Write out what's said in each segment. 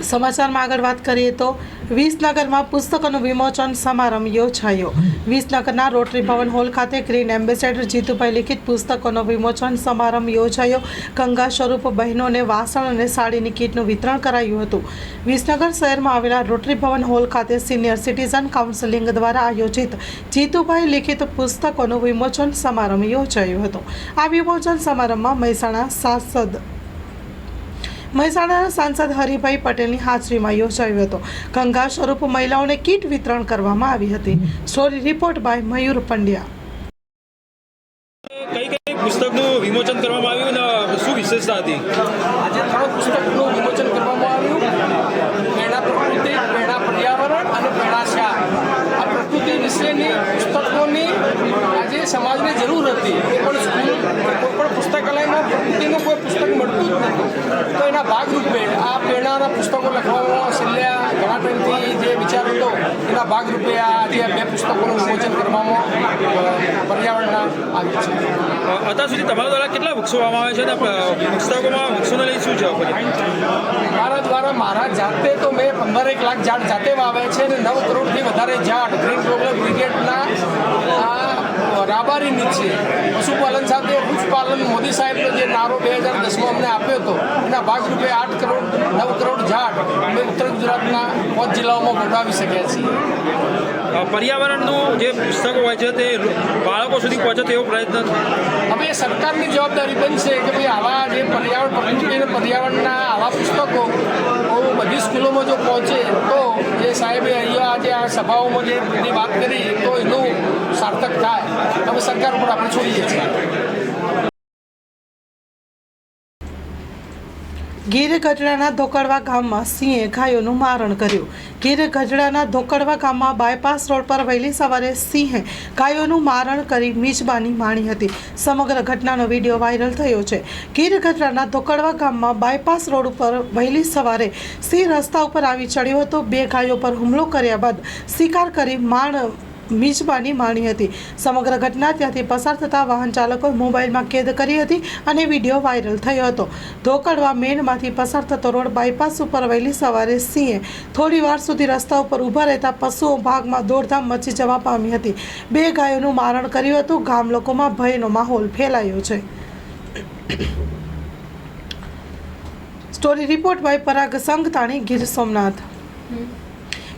સમાચારમાં આગળ વાત કરીએ તો વિસનગરમાં પુસ્તકોનું વિમોચન સમારંભ યોજાયો। વિસનગરના રોટરી ભવન હોલ ખાતે ગ્રીન એમ્બેસેડર જીતુભાઈ લિખિત પુસ્તકોનો વિમોચન સમારંભ યોજાયો। ગંગા સ્વરૂપ બહેનોને વાસણ અને સાડીની કીટનું વિતરણ કરાયું હતું। વિસનગર શહેરમાં આવેલા રોટરી ભવન હોલ ખાતે સિનિયર સિટીઝન કાઉન્સિલિંગ દ્વારા આયોજિત જીતુભાઈ લિખિત પુસ્તકોનું વિમોચન સમારંભ યોજાયો હતો। આ વિમોચન સમારંભમાં મહેસાણાના સાંસદ હરિભાઈ પટેલની હાજરીમાં યોજાયો હતો। ગંગા સ્વરૂપ મહિલાઓને કીટ વિતરણ કરવામાં આવી હતી। સ્ટોરી રિપોર્ટ બાય મયુર પંડ્યા। કઈ પુસ્તકનું વિમોચન કરવામાં આવ્યું ને શું વિશેષતા હતી? આજે 3 પુસ્તકનું વિમોચન કરવામાં આવ્યું। પ્રેરણા પ્રકૃતિ, પ્રેરણા પર્યાવરણ અને પ્રેરણા શ્યામ। આ પ્રકૃતિ વિશેની પુસ્તકોની આજે સમાજને જરૂર હતી। પણ સ્કૂલ કોઈ પણ પુસ્તકાલયમાં પ્રકૃતિનું કોઈ પુસ્તક મળતું જ નહોતું, તો એના ભાગરૂપે આ પ્રેરણાના પુસ્તકો લખવામાં છેલ્લા ઘણા ટાઈમથી જે વિચાર હતો એના ભાગરૂપે આજે 2 પુસ્તકોનું વિમોચન કરવામાં પર્યાવરણના આવ્યું છે। અત્યાર સુધી તમારા દ્વારા કેટલા વૃક્ષો વાવવામાં આવે છે અને પુસ્તકોમાં વૃક્ષોને લઈ શું છે? મારા દ્વારા મારા જાતે તો મેં 15 લાખ ઝાડ જાતે વાવ્યા છે અને 9 કરોડથી વધારે ઝાડ ગ્રીન પ્રોગ્રામ બ્રિગેડના રાબારીની છે। પશુપાલન સાથે વૃક્ષપાલન મોદી સાહેબનો જે નારો 2010માં અમને આપ્યો હતો એના ભાગરૂપે 8 કરોડ 9 કરોડ ઝાડ અમે ઉત્તર ગુજરાતના 5 જિલ્લાઓમાં વટાવી શક્યા છીએ। પર્યાવરણનું જે પુસ્તકો હોય છે તે બાળકો સુધી પહોંચે તેવો પ્રયત્ન હવે સરકારની જવાબદારી બનશે કે ભાઈ આવા જે પર્યાવરણ પ્રકૃતિ અને પર્યાવરણના આવા પુસ્તકો બધી સ્કૂલોમાં જો પહોંચે તો જે સાહેબે અહીંયા આજે આ સભાઓમાં જે બધી વાત કરી તો એનું સાર્થક થાય। હવે સરકાર ઉપર આપણે છોડીએ છીએ। ગીર ગઢડાના ધોકડવા ગામમાં સિંહે ગાયોનું મારણ કર્યું। ગીર ગઢડાના ધોકડવા ગામમાં બાયપાસ રોડ પર વહેલી સવારે સિંહે ગાયોનું મારણ કરી મિજબાની માણી હતી। સમગ્ર ઘટનાનો વિડીયો વાયરલ થયો છે। ગીર ગઢડાના ધોકડવા ગામમાં બાયપાસ રોડ ઉપર વહેલી સવારે સિંહ રસ્તા ઉપર આવી ચડ્યો હતો। 2 ગાયો પર હુમલો કર્યા બાદ શિકાર કરી મિજબાની માણી હતી। સમગ્ર ઘટના ત્યાંથી પસાર થતા વાહન ચાલકોએ મોબાઈલમાં કેદ કરી હતી અને વિડીયો વાયરલ થયો હતો। ધોકડવા મેનમાંથી પસાર થતો રોડ બાયપાસ ઉપર વહેલી સવારે સિંહે થોડી વાર સુધી રસ્તા ઉપર ઊભા રહેતા પશુઓ ભાગમાં દોડધામ મચી જવા પામી હતી। 2 ગાયોનું મારણ કર્યું હતું। ગામ લોકોમાં ભયનો માહોલ ફેલાયો છે। સ્ટોરી રિપોર્ટ બાય પરાગ સંગતાણી, ગીર સોમનાથ।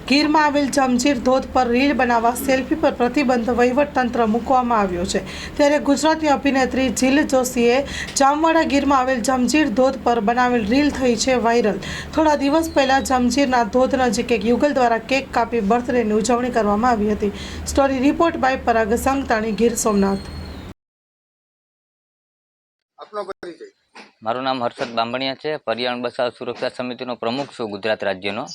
ગીરમાં આવેલ જમજીર ધોધ પર રીલ બનાવવા સેલ્ફી પર પ્રતિબંધ વહીવટતંત્ર મૂકવામાં આવ્યો છે। ત્યારે ગુજરાતની અભિનેત્રી જીલ જોશીએ જામવાડા ગીરમાં આવેલ જમજીર ધોધ પર બનાવેલ રીલ થઈ છે વાયરલ। થોડા દિવસ પહેલા જમજીરના ધોધ નજીક એક યુગલ દ્વારા કેક કાપી બર્થડેની ઉજવણી કરવામાં આવી હતી। સ્ટોરી રિપોર્ટ બાય પરાગ સંગતાણી, ગીર સોમનાથ। મારું નામ હર્ષદ બાંભણિયા છે। પર્યાવરણ બચાવ સુરક્ષા સમિતિનો પ્રમુખ છું ગુજરાત રાજ્યનો।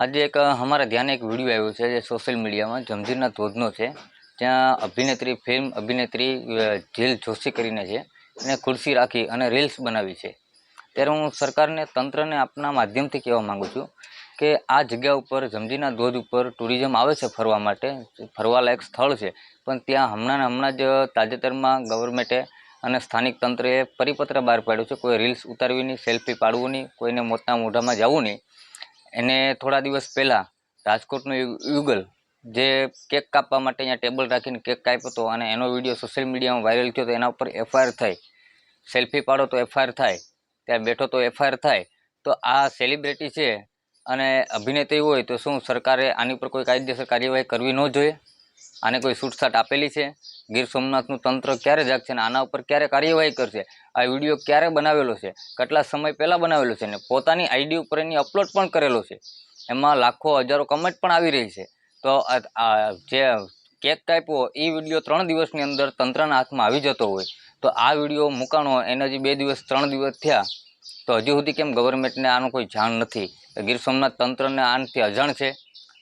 આજે એક અમારા ધ્યાને એક વિડીયો આવ્યો છે જે સોશિયલ મીડિયામાં જમજીરના ધોધનો છે। ત્યાં ફિલ્મ અભિનેત્રી જીલ જોશી કરીને છે, એને ખુરશી રાખી અને રીલ્સ બનાવી છે। ત્યારે હું સરકારને, તંત્રને આપના માધ્યમથી કહેવા માગું છું કે આ જગ્યા ઉપર જમજીરના ધોધ ઉપર ટુરિઝમ આવે છે ફરવા માટે, ફરવાલાયક સ્થળ છે, પણ ત્યાં હમણાં જ તાજેતરમાં ગવર્મેન્ટે અને સ્થાનિક તંત્રએ પરિપત્ર બહાર પાડ્યો છે, કોઈ રીલ્સ ઉતારવી નહીં, સેલ્ફી પાડવું નહીં, કોઈને મોતના મોઢામાં જવું નહીં। એને થોડા દિવસ પહેલાં રાજકોટનો યુગલ જે કેક કાપવા માટે અહીંયા ટેબલ રાખીને કેક કાપ્યો હતો અને એનો વિડીયો સોશિયલ મીડિયામાં વાયરલ થયો તો એના ઉપર FIR થઈ। સેલ્ફી પાડો તો FIR થાય, ત્યાં બેઠો તો FIR થાય। તો આ સેલિબ્રિટી છે અને અભિનેત્રી હોય તો શું સરકારે આની ઉપર કોઈ કાયદેસર કાર્યવાહી કરવી ન જોઈએ? આને કોઈ છૂટછાટ આપેલી છે? ગીર સોમનાથનું તંત્ર ક્યારે જાગશે અને આના ઉપર ક્યારે કાર્યવાહી કરશે? આ વિડીયો ક્યારે બનાવેલો છે, કેટલા સમય પહેલાં બનાવેલો છે ને પોતાની આઈડી ઉપર એની અપલોડ પણ કરેલો છે। એમાં લાખો હજારો કમેન્ટ પણ આવી રહી છે। તો જે કેક કાપ્યો એ વિડીયો 3 દિવસની અંદર તંત્રના હાથમાં આવી જતો હોય તો આ વિડીયો મૂકાણો એને હજી 2 દિવસ 3 દિવસ થયા તો હજી સુધી કેમ ગવર્મેન્ટને આનું કોઈ જાણ નથી? ગીર સોમનાથ તંત્રને આનાથી અજાણ છે?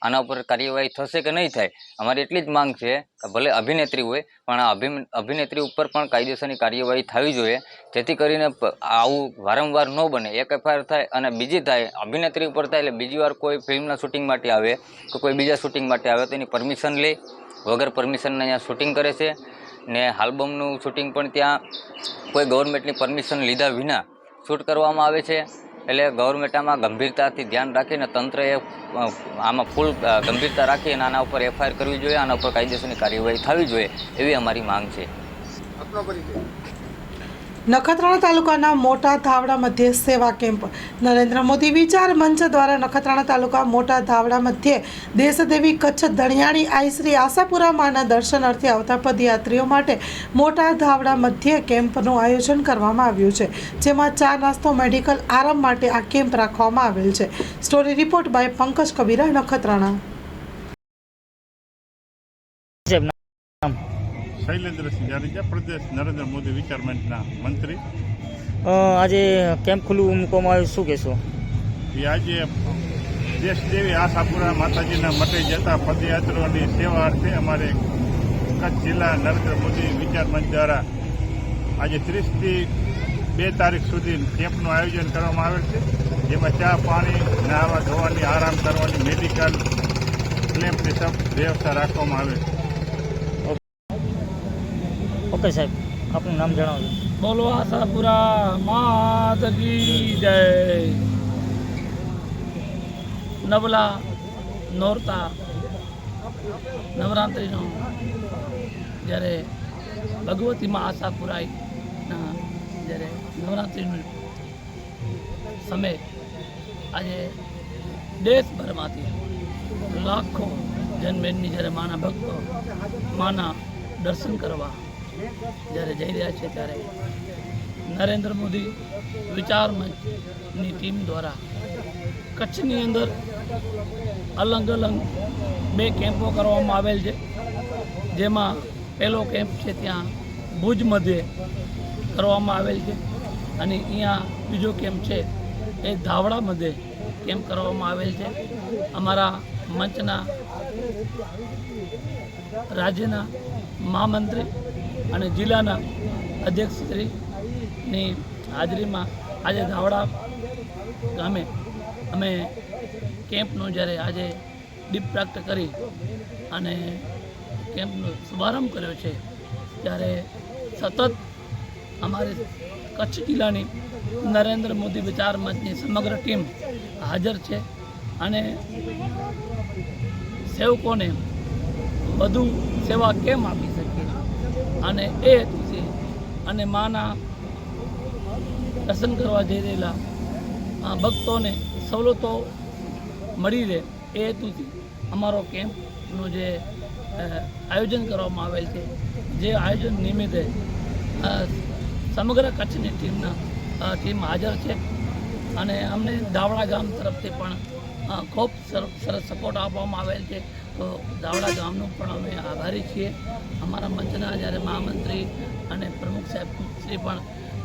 આના ઉપર કાર્યવાહી થશે કે નહીં થાય? અમારી એટલી જ માંગ છે કે ભલે અભિનેત્રી હોય પણ આ અભિનેત્રી ઉપર પણ કાયદેસરની કાર્યવાહી થવી જોઈએ, જેથી કરીને આવું વારંવાર ન બને। એક FIR થાય અને બીજી થાય, અભિનેત્રી ઉપર થાય એટલે બીજી વાર કોઈ ફિલ્મના શૂટિંગ માટે આવે કે કોઈ બીજા શૂટિંગ માટે આવે તો એની પરમિશન લે, વગર પરમિશનના અહીંયા શૂટિંગ કરે છે ને આલ્બમનું શૂટિંગ પણ ત્યાં કોઈ ગવર્મેન્ટની પરમિશન લીધા વિના શૂટ કરવામાં આવે છે। એટલે ગવર્મેન્ટ આમાં ગંભીરતાથી ધ્યાન રાખીને તંત્રએ આમાં ફૂલ ગંભીરતા રાખી અને આના ઉપર એફઆઈઆર કરવી જોઈએ, આના ઉપર કાયદેસરની કાર્યવાહી થવી જોઈએ એવી અમારી માંગ છે. નખત્રાણા તાલુકાના મોટા ધાવડા મધ્યે સેવા કેમ્પ. નરેન્દ્ર મોદી વિચાર મંચ દ્વારા નખત્રાણા તાલુકા મોટા ધાવડા મધ્યે દેશદેવી કચ્છ ધણિયાણી આઈ શ્રી આશાપુરા માના દર્શનાર્થે આવતા પદયાત્રીઓ માટે મોટા ધાવડા મધ્યે કેમ્પનું આયોજન કરવામાં આવ્યું છે, જેમાં ચા નાસ્તો મેડિકલ આરામ માટે આ કેમ્પ રાખવામાં આવેલ છે. Story report by Pankaj Kabira, Nakhatrana. Shailendrasinh Jadeja, પ્રદેશ નરેન્દ્ર મોદી વિચાર મંચના મંત્રી. આજે કેમ્પ ખુલ્લું મૂકવામાં આવ્યું, શું કહેશો? એ આજે દેશદેવી આશાપુરા માતાજીના મઠે જતા પદયાત્રીઓની સેવા અર્થે અમારે કચ્છ જિલ્લા નરેન્દ્ર મોદી વિચાર મંચ દ્વારા આજે 30 થી 2 તારીખ સુધી કેમ્પનું આયોજન કરવામાં આવેલ છે, જેમાં ચા પાણી, નાહવા ધોવાની, આરામ કરવાની, મેડિકલ ક્લેમ્પની સબ વ્યવસ્થા રાખવામાં આવે છે. ઓકે સાહેબ, આપનું નામ જણાવજો. બોલો આશાપુરા માત કી જય. નવલા નોરતા નવરાત્રિનો જ્યારે ભગવતીમાં આશાપુરાના જ્યારે નવરાત્રિનો સમય આજે દેશભરમાંથી લાખો જનમેદની જ્યારે માના ભક્તો માના દર્શન કરવા જ્યારે જઈ રહ્યા છે, ત્યારે નરેન્દ્ર મોદી વિચાર મંચની ટીમ દ્વારા કચ્છની અંદર અલગ અલગ 2 કેમ્પો કરવામાં આવેલ છે, જેમાં પહેલો કેમ્પ છે ત્યાં ભુજ મધ્યે કરવામાં આવેલ છે અને અહીંયા બીજો કેમ્પ છે એ ધાવડા મધ્યે કેમ્પ કરવામાં આવેલ છે. અમારા મંચના રાજ્યના મહામંત્રી અને જિલ્લાના અધ્યક્ષશ્રીની હાજરીમાં આજે ધાવડા ગામે અમે કેમ્પનો જ્યારે આજે દીપ પ્રાપ્ત કરી અને કેમ્પનો શુભારંભ કર્યો છે, ત્યારે સતત અમારી કચ્છ જિલ્લાની નરેન્દ્ર મોદી વિચાર મંચની સમગ્ર ટીમ હાજર છે અને સેવકોને વધુ સેવા કેમ આપી શકીએ અને એ હેતુથી અને માના દર્શન કરવા જઈ રહેલા ભક્તોને સવલતો મળી રહે એ હેતુથી અમારો કેમ્પનું જે આયોજન કરવામાં આવેલ છે, જે આયોજન નિમિત્તે સમગ્ર કચ્છની ટીમ હાજર છે અને અમને ધાવડા ગામ તરફથી પણ ખૂબ સરસ સપોર્ટ આપવામાં આવેલ છે. તો ધાવડા ગામનું પણ અમે આભારી છીએ. અમારા મંચના જ્યારે મહામંત્રી અને પ્રમુખ સાહેબ શ્રી પણ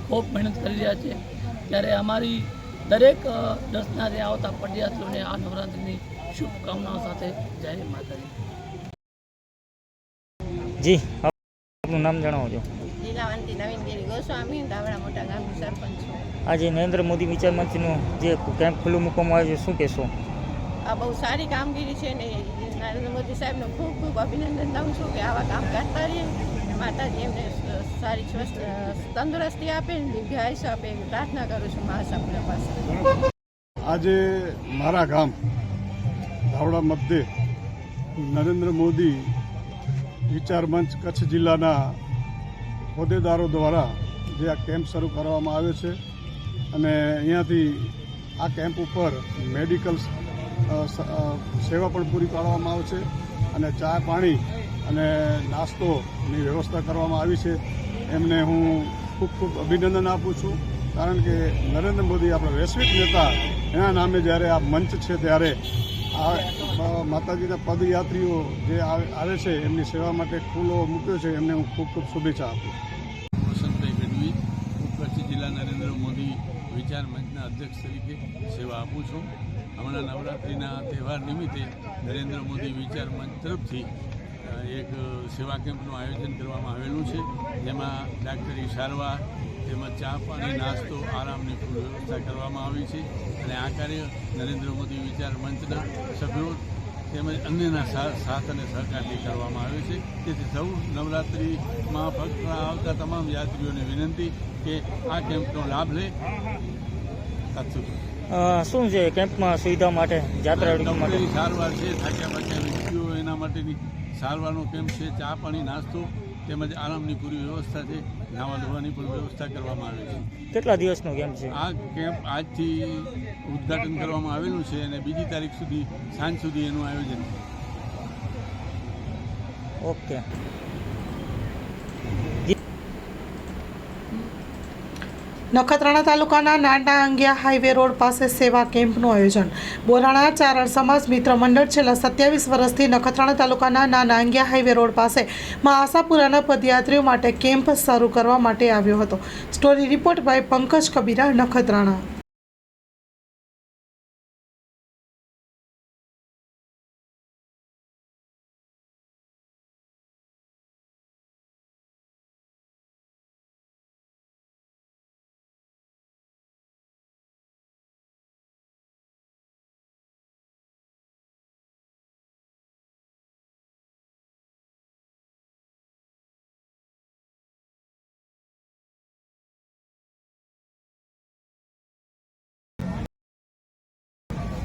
ખૂબ મહેનત કરી રહ્યા છે, ત્યારે અમારી દરેક દર્શનાર્થે આવતા પદયાત્રીઓને આ નવરાત્રિની શુભકામનાઓ સાથે જય માતાજી. જી, આપનું નામ જણાવજો. લીલાવંતી નવીનગીરી ગોસ્વામી, ધાવડા મોટા ગામની સરપંચ છું. આજે નરેન્દ્ર મોદી વિચાર મંચનું જે કેમ્પ ખુલ્લું મૂકવામાં આવ્યું છે, શું કહેશો? આ બહુ સારી કામગીરી છે ને નરેન્દ્ર મોદી સાહેબનો ખૂબ ખૂબ અભિનંદન દઉં છું કે આવા કામ કરતા રહીએ. માતાજી એમને સારી સ્વસ્થ તંદુરસ્તી આપે, દીર્ઘ આયુષ્ય આપે એવી પ્રાર્થના કરું છું મા આશાપુરા પાસે. આજે મારા ગામ ધાવડા મધ્યે નરેન્દ્ર મોદી વિચાર મંચ કચ્છ જિલ્લાના હોદ્દેદારો દ્વારા જે આ કેમ્પ શરૂ કરવામાં આવ્યો છે અને અહીંયાથી આ કેમ્પ ઉપર મેડિકલ સેવા પણ પૂરી પાડવામાં આવે છે અને ચા પાણી અને નાસ્તોની વ્યવસ્થા કરવામાં આવી છે. એમને હું ખૂબ ખૂબ અભિનંદન આપું છું, કારણ કે નરેન્દ્ર મોદી આપણા વૈશ્વિક નેતા, એના નામે જ્યારે આ મંચ છે ત્યારે આ માતાજીના પદયાત્રીઓ જે આવે છે એમની સેવા માટે ખુલ્લો મૂક્યો છે, એમને હું ખૂબ ખૂબ શુભેચ્છા આપું. વસંતભાઈ ગઢવી, હું કચ્છ જિલ્લા નરેન્દ્ર મોદી વિચાર મંચના અધ્યક્ષ તરીકે સેવા આપું છું. હમણાં નવરાત્રિના તહેવાર નિમિત્તે નરેન્દ્ર મોદી વિચાર મંચ તરફથી એક સેવા કેમ્પનું આયોજન કરવામાં આવેલું છે, જેમાં ડાક્ટરી સારવાર તેમજ ચા પાણી, નાસ્તો, આરામની પૂરી વ્યવસ્થા કરવામાં આવી છે અને આ કાર્ય નરેન્દ્ર મોદી વિચાર મંચના સભ્યો તેમજ અન્યના સાથ અને સહકારથી કરવામાં આવે છે. તેથી સૌ નવરાત્રિમાં ફરવા આવતા તમામ યાત્રીઓને વિનંતી કે આ કેમ્પનો લાભ લે. શું છે કેમ્પમાં સુવિધા માટે યાત્રાળુઓ માટે? ડૉક્ટરની સારવાર છે, થાક્યા પાક્યા વ્યક્તિઓ એના માટેની સારવારનો કેમ્પ છે, ચા પાણી નાસ્તો તેમજ આરામની પૂરી વ્યવસ્થા છે, નાવા ધોવાની પણ વ્યવસ્થા કરવામાં આવે છે. કેટલા દિવસનો કેમ્પ છે? આ કેમ્પ આજથી ઉદ્ઘાટન કરવામાં આવેલું છે અને 2 તારીખ સુધી સાંજ સુધી એનું આયોજન છે. ઓકે. નખત્રાણા તાલુકાના નાના અંગિયા હાઈવે રોડ પાસે સેવા કેમ્પનું આયોજન. બોરાણા ચારણ સમાજ મિત્ર મંડળ છેલ્લા 27 વર્ષથી નખત્રાણા તાલુકાના નાના અંગિયા હાઈવે રોડ પાસે માં આશાપુરાના પદયાત્રીઓ માટે કેમ્પ શરૂ કરવા માટે આવ્યો હતો. Story report by Pankaj Kabira, Nakhatrana.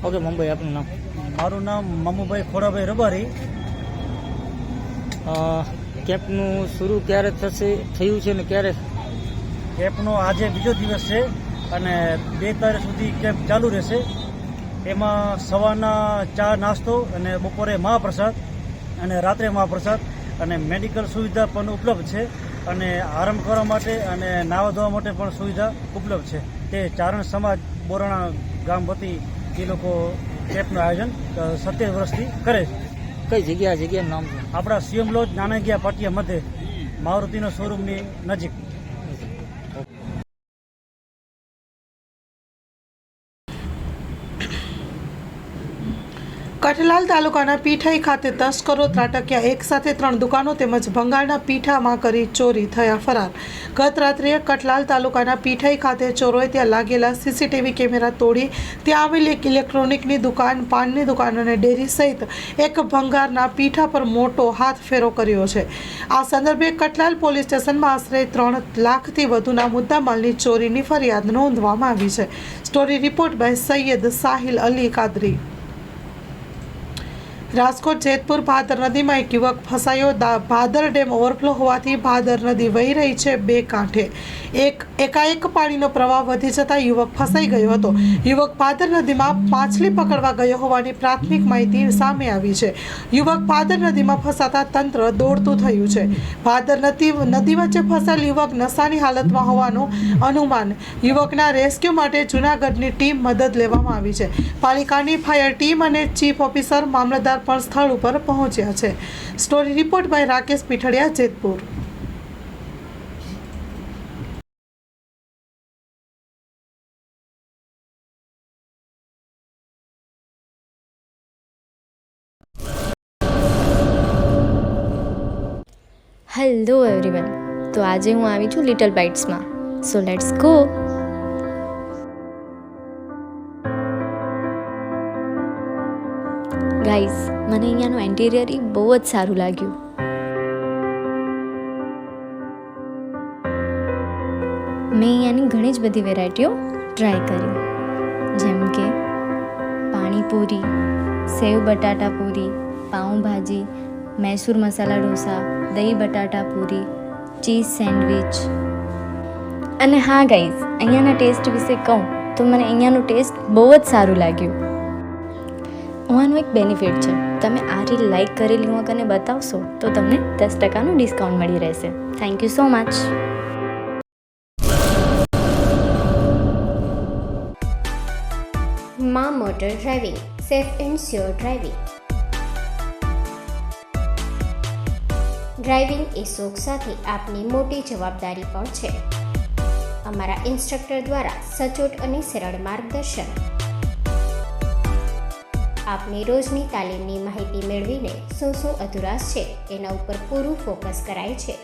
Okay, Mumbai આપનું નામ? મારું નામ મામુભાઈ ખોડાભાઈ રબારી. કેમ્પનું શરૂ ક્યારે થયું છે ને ક્યારે? કેમ્પનો આજે બીજો દિવસ છે અને 2 તારીખ સુધી કેમ્પ ચાલુ રહેશે. એમાં સવારના ચા નાસ્તો અને બપોરે મહાપ્રસાદ અને રાત્રે મહાપ્રસાદ અને મેડિકલ સુવિધા પણ ઉપલબ્ધ છે અને આરામ કરવા માટે અને નાહવા ધોવા માટે પણ સુવિધા ઉપલબ્ધ છે. તે ચારણ સમાજ બોરાણા ગામ વતી એ લોકો કેમ્પનું આયોજન 70 વર્ષથી કરે છે. કઈ જગ્યાનું નામ છે? આપણા સીએમ લોજ નાનાગિયા પાટિયા મધ્યે મારુતિનો શોરૂમની નજીક. કઠલાલ તાલુકાના પીઠાઈ ખાતે તસ્કરો ત્રાટક્યા. એક સાથે 3 દુકાનો તેમજ ભંગારના પીઠામાં કરી ચોરી, થયા ફરાર. ગત રાત્રે કઠલાલ તાલુકાના પીઠાઈ ખાતે ચોરોએ ત્યાં લાગેલા સીસીટીવી કેમેરા તોડી ત્યાં આવેલી એક ઇલેક્ટ્રોનિકની દુકાન, પાનની દુકાન અને ડેરી સહિત એક ભંગારના પીઠા પર મોટો હાથફેરો કર્યો છે. આ સંદર્ભે કઠલાલ પોલીસ સ્ટેશનમાં આશરે 3 લાખથી વધુના મુદ્દામાલની ચોરીની ફરિયાદ નોંધવામાં આવી છે. Story report by Syed Sahil Ali Kadri. Rajkot Jetpur Bhadar નદીમાં એક યુવક ફસાયો. ભાદર ડેમ ઓવરફ્લો હોવાથી ભાદર નદી વહી રહી છે 2 કાંઠે. એકાએક પાણીનો પ્રવાહ વધી જતા યુવક ફસાઈ ગયો હતો. યુવક ભાદર નદીમાં માછલી પકડવા ગયો હોવાની પ્રાથમિક માહિતી સામે આવી છે. યુવક ભાદર નદીમાં ફસાતા તંત્ર દોડતું થયું છે. ભાદર નદી વચ્ચે ફસાયેલ યુવક નશાની હાલતમાં હોવાનું અનુમાન. યુવકના રેસ્ક્યુ માટે જૂનાગઢની ટીમ મદદ લેવામાં આવી છે. પાલિકાની ફાયર ટીમ અને ચીફ ઓફિસર મામલતદાર પણ સ્થળ ઉપર પહોંચ્યા છે. Story report by Rakesh Pithadiya, Jetpur. Hello everyone. તો આજે હું આવી છું લિટલ બાઇટ્સમાં. So let's go. ગાઈઝ, મને અહીંયાનું એન્ટિરિયર બહુ જ સારું લાગ્યું. મેં અહીંયાની ઘણી જ બધી વેરાયટીઓ ટ્રાય કરી, જેમ કે પાણીપુરી, સેવ બટાટા પૂરી, પાઉંભાજી, મૈસૂર મસાલા ઢોસા, દહીં બટાટા પૂરી, ચીઝ સેન્ડવિચ. અને હા ગાઈઝ, અહીંયાના ટેસ્ટ વિશે કહું તો મને અહીંયાનું ટેસ્ટ બહુ જ સારું લાગ્યું. આનું એક બેનિફિટ છે, તમે આ રીલ લાઈક કરેલી હું કને બતાવશો તો તમને 10% ડિસ્કાઉન્ટ મળી રહેશે. Thank you so much. માં motor driving, safe and sure driving. Driving એ શોખ સાથે આપની મોટી જવાબદારી પણ છે. અમારા ઇન્સ્ટ્રક્ટર દ્વારા સચોટ અને સરળ માર્ગદર્શન. આપની રોજની તાલીમની માહિતી મેળવીને શું અધુરાશ છે એના ઉપર પૂરું ફોકસ કરાય છે.